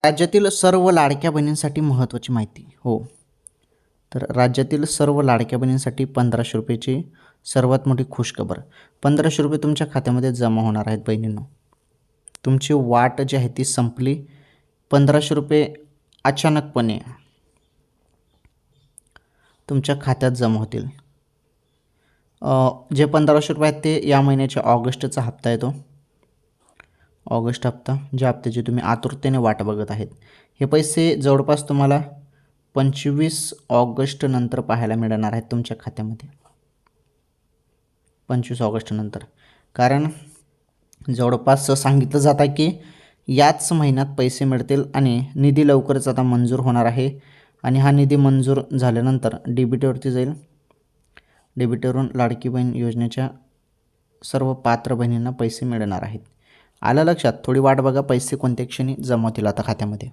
राज्यातील सर्व लाडक्या बहिणींसाठी महत्त्वाची माहिती. हो, तर राज्यातील सर्व लाडक्या बहिणींसाठी 1500 रुपयेची सर्वात मोठी खुशखबर. 1500 रुपये तुमच्या खात्यामध्ये जमा होणार आहेत बहिणींनो. तुमची वाट जी आहे ती संपली. 1500 रुपये अचानकपणे तुमच्या खात्यात जमा होतील. जे 1500 रुपये आहेत ते या महिन्याच्या ऑगस्टचा हप्ता येतो. ऑगस्ट हप्ता, ज्या हप्त्याची तुम्ही आतुरतेने वाट बघत आहेत. हे पैसे जवळपास तुम्हाला 25 ऑगस्ट नंतर पाहायला मिळणार आहेत तुमच्या खात्यामध्ये. 25 ऑगस्ट नंतर, कारण जवळपास सांगितलं जात आहे की याच महिन्यात पैसे मिळतील आणि निधी लवकरच आता मंजूर होणार आहे. आणि हा निधी मंजूर झाल्यानंतर डीबीटीवरती जाईल. डीबीटीवरून लाडकी बहीण योजनेच्या सर्व पात्र बहिणींना पैसे मिळणार आहेत. आलं लक्षात? थोडी वाट बघा, पैसे कोणत्या क्षणी जमा होतील आता खात्यामध्ये.